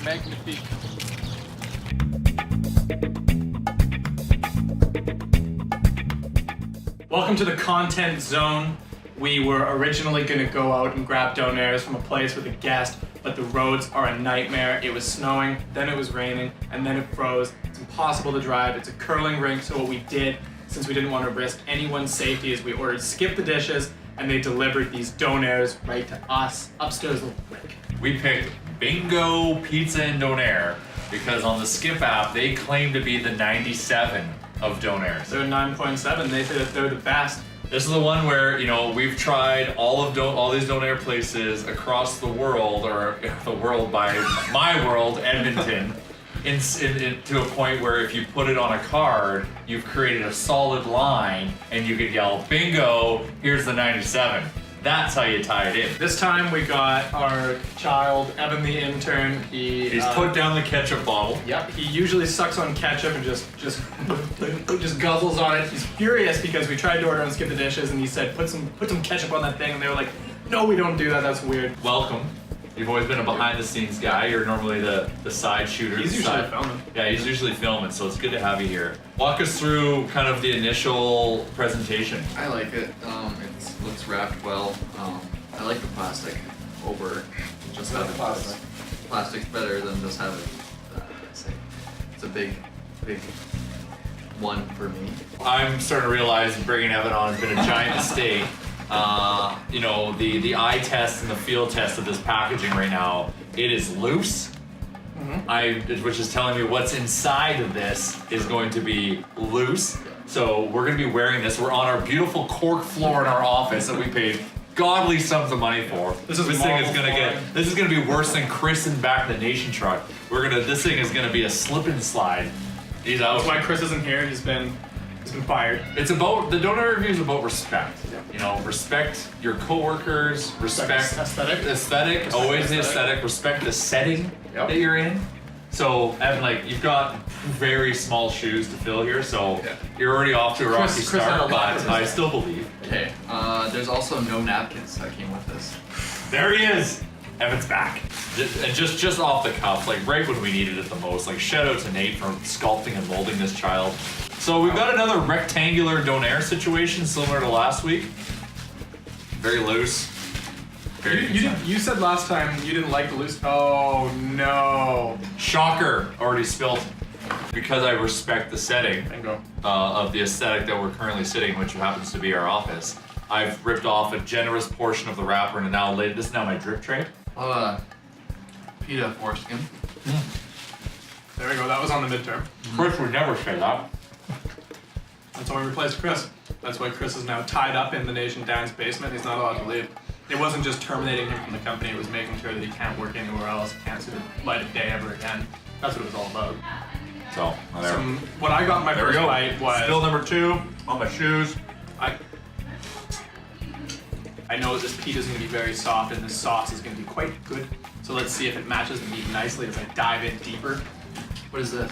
Magnifique. Welcome to the content zone. We were originally going to go out and grab Donairs from a place with a guest, but the roads are a nightmare. It was snowing, then it was raining, and then it froze. It's impossible to drive. It's a curling rink, so what we did, since we didn't want to risk anyone's safety, is we ordered Skip the Dishes, and they delivered these Donairs right to us upstairs in the rink. We picked Bingo Pizza and Donair because on the Skip app they claim to be the 97 of Donairs. They're 9.7. They say that they're the best. This is the one where, you know, we've tried all these Donair places across the world, or the world by my world, Edmonton, to a point where if you put it on a card, you've created a solid line and you could yell, bingo, here's the 97. That's how you tie it in. This time we got our child, Evan the intern. He's put down the ketchup bottle. Yep. He usually sucks on ketchup and just guzzles on it. He's furious because we tried to order on Skip the Dishes and he said put some ketchup on that thing, and they were like, no, we don't do that. That's weird. Welcome. You've always been a behind-the-scenes guy. You're normally the side shooter. He's usually filming. Yeah, he's usually filming, so it's good to have you here. Walk us through kind of the initial presentation. I like it. It looks wrapped well. I like the plastic over just having plastic. Plastic's better than just having. It's a big one for me. I'm starting to realize bringing Evan on has been a giant mistake. You know, the eye test and the field test of this packaging right now, it is loose. Which is telling me what's inside of this is going to be loose. So we're going to be wearing this. We're on our beautiful cork floor in our office that we paid godly sums of money for. This thing is going to be worse than Chris in Back in the Nation truck. This thing is going to be a slip and slide. He's out. That's why Chris isn't here. He's been fired. It's about, the Donair review is about respect. Yeah. You know, respect your coworkers, respect aesthetic, always the aesthetic, respect the setting that you're in. So, Evan, like, you've got very small shoes to fill here, so you're already off to a rocky start, but I still believe. Okay, there's also no napkins that came with this. There he is! Evan's back. And just off the cuff, like right when we needed it the most, like shout out to Nate for sculpting and molding this child. So we've got another rectangular Donair situation similar to last week. Very loose. You said last time you didn't like the loose. Oh no! Shocker! Already spilled. Because I respect the setting Bingo. Of the aesthetic that we're currently sitting, which happens to be our office, I've ripped off a generous portion of the wrapper and now laid. This is now my drip tray. Pita foreskin. There we go. That was on the midterm. Chris would never say that. That's why we replaced Chris. That's why Chris is now tied up in the Nation Dan's basement. He's not allowed to leave. It wasn't just terminating him from the company, it was making sure that he can't work anywhere else, can't see the light of day ever again. That's what it was all about. So, what I got in my first bite was... Spill number 2 on my shoes. I know this pita is going to be very soft and this sauce is going to be quite good. So let's see if it matches the meat nicely as I dive in deeper. What is this?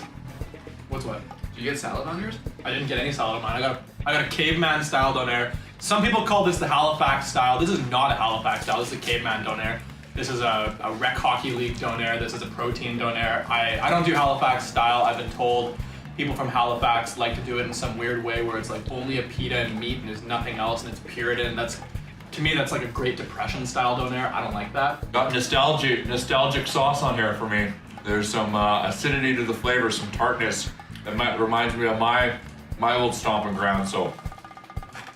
What's what? Did you get salad on yours? I didn't get any salad on mine. I got a caveman style Donair. Some people call this the Halifax style. This is not a Halifax style. This is a caveman Donair. This is a rec hockey league Donair. This is a protein Donair. I don't do Halifax style. I've been told people from Halifax like to do it in some weird way where it's like only a pita and meat and there's nothing else and it's Puritan. To me, that's like a Great Depression style Donair. I don't like that. Got nostalgic sauce on here for me. There's some acidity to the flavor, some tartness. That reminds me of my old stomping ground, so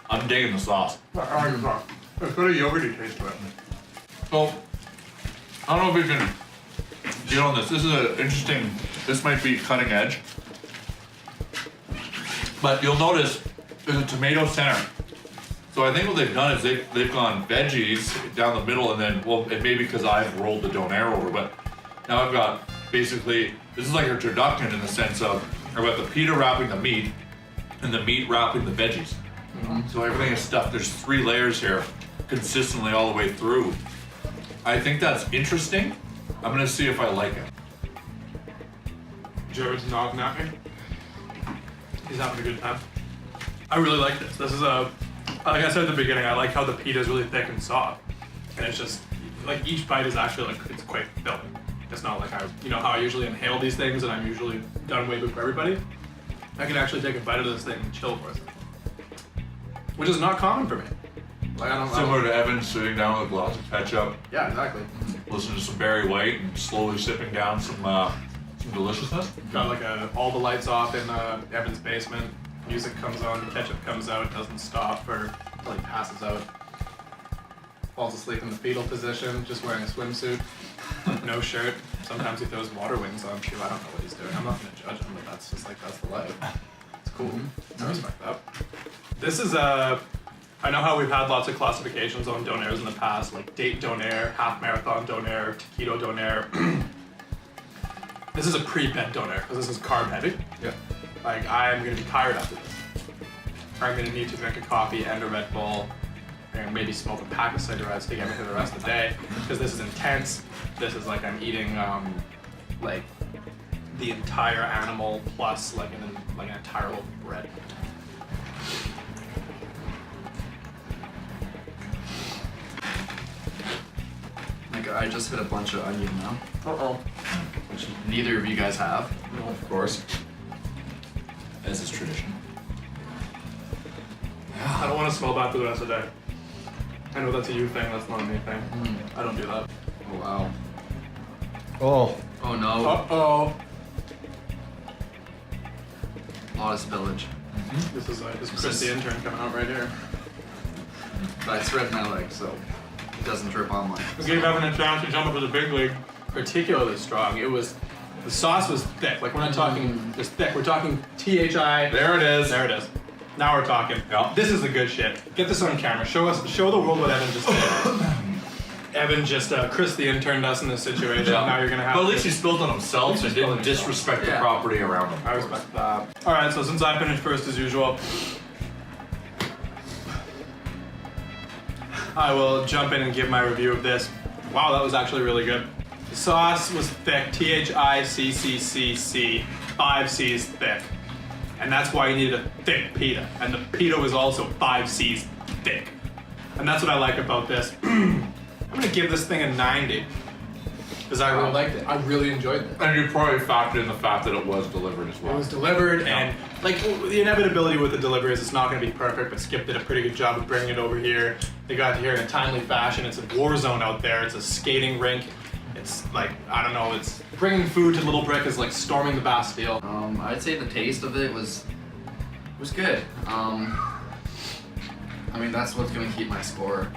I'm digging the sauce. I like the sauce. It's got a yogurty taste to it. So, I don't know if we can get on this. This is interesting, this might be cutting edge. But you'll notice there's a tomato center. So I think what they've done is they've gone veggies down the middle and then, well, it may be because I've rolled the Donair over, but now I've got basically, this is like a turducken in the sense of, I've got the pita wrapping the meat and the meat wrapping the veggies. So everything is stuffed, there's 3 layers here consistently all the way through. I think that's interesting. I'm gonna see if I like it. Jared's nodding at me. He's having a good time. I really like this. This is like I said at the beginning, I like how the pita is really thick and soft. And it's just, like each bite is actually like, it's quite filling. It's not like you know how I usually inhale these things and I'm usually done way before everybody. I can actually take a bite of this thing and chill for a second, which is not common for me. Like I don't. Similar to Evan sitting down with a glass of ketchup, Yeah, exactly. listening to some Barry White, and slowly sipping down some deliciousness. Got like all the lights off in Evan's basement. Music comes on, the ketchup comes out, doesn't stop until he passes out. Falls asleep in the fetal position, just wearing a swimsuit, no shirt. Sometimes he throws water wings on too. I don't know what he's doing. I'm not gonna judge him, but that's just like that's the life. It's cool. I respect that. This is I know how we've had lots of classifications on Donairs in the past, like date Donair, half marathon Donair, taquito Donair. This is a pre-bed Donair because this is carb heavy. Yeah. Like I'm gonna be tired after this. I'm gonna need to drink a coffee and a Red Bull, and maybe smoke a pack of cigarettes to get me through the rest of the day because this is intense. This is like I'm eating like the entire animal plus like an entire loaf of bread. Like I just hit a bunch of onion now, Uh-oh. which neither of you guys have. No. Of course. As is tradition. I don't want to smell bad for the rest of the day. I know that's a you thing, that's not a me thing. I don't do that. Oh wow. Oh, Oh no. Uh-oh. Lost Village. This is Chris the intern coming out right here. But I spread my legs so it doesn't drip on mine. We gave Evan a chance to jump up to the big league. Particularly strong. The sauce was thick. Like we're not talking just thick. We're talking THI. There it is. There it is. Now we're talking. Yeah. This is the good shit. Get this on camera. Show the world what Evan just did. Evan just Chris the interned us in this situation. Yeah. Now you're gonna have. But at to, least he spilled on himself and spilled didn't on himself. disrespect the Yeah. property around him. I respect that. All right. So since I finished first as usual, I will jump in and give my review of this. Wow, that was actually really good. The sauce was thick, THICCCC, 5 C's thick. And that's why you needed a thick pita. And the pita was also 5 C's thick. And that's what I like about this. I'm gonna give this thing a 90. Because I really liked it. I really enjoyed it. And you probably factored in the fact that it was delivered as It well. was delivered, and like the inevitability with the delivery is it's not going to be perfect. But Skip did a pretty good job of bringing it over here. They got it here in a timely fashion. It's a war zone out there. It's a skating rink. It's like I don't know. It's bringing food to Little Brick is like storming the Bastille. I'd say the taste of it was good. I mean that's what's gonna keep my score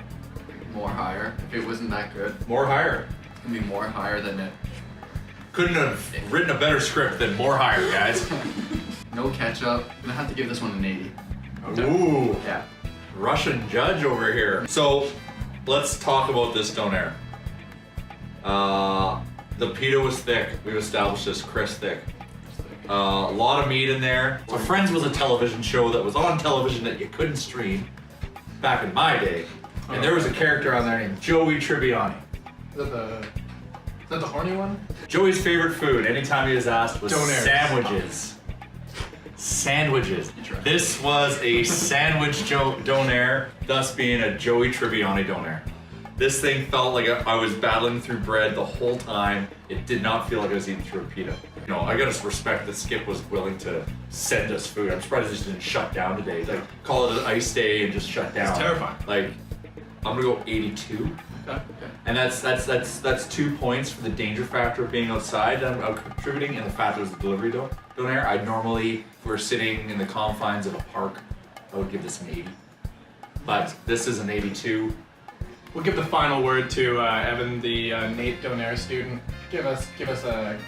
more higher. If it wasn't that good, More higher. it's gonna be more higher than it. Couldn't have written a better script than more higher, guys. No ketchup. I'm gonna have to give this one an 80. Ooh. Yeah. Russian judge over here. So, let's talk about this Donair. The pita was thick. We've established this. Chris thick. A lot of meat in there. So Friends was a television show that was on television that you couldn't stream back in my day. And there was a character on there named Joey Tribbiani. Is that the horny one? Joey's favorite food, anytime he was asked, was Donairs. sandwiches. Sandwiches. You tried. This was a sandwich Donair, thus being a Joey Tribbiani Donair. This thing felt like I was battling through bread the whole time. It did not feel like I was eating through a pita. You know, I gotta respect that Skip was willing to send us food. I'm surprised it just didn't shut down today. Like, call it an ice day and just shut down. It's terrifying. Like, I'm gonna go 82. Okay. And that's 2 points for the danger factor of being outside that I'm contributing, and the fact that it was a delivery Donair. I'd normally, if we're sitting in the confines of a park, I would give this an 80. But this is an 82. We'll give the final word to Evan, the Nate Donair student. Give us an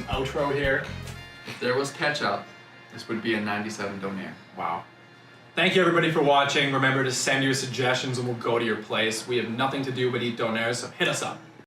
outro here. If there was ketchup, this would be a 97 Donair. Wow. Thank you everybody for watching. Remember to send your suggestions and we'll go to your place. We have nothing to do but eat Donairs, so hit us up.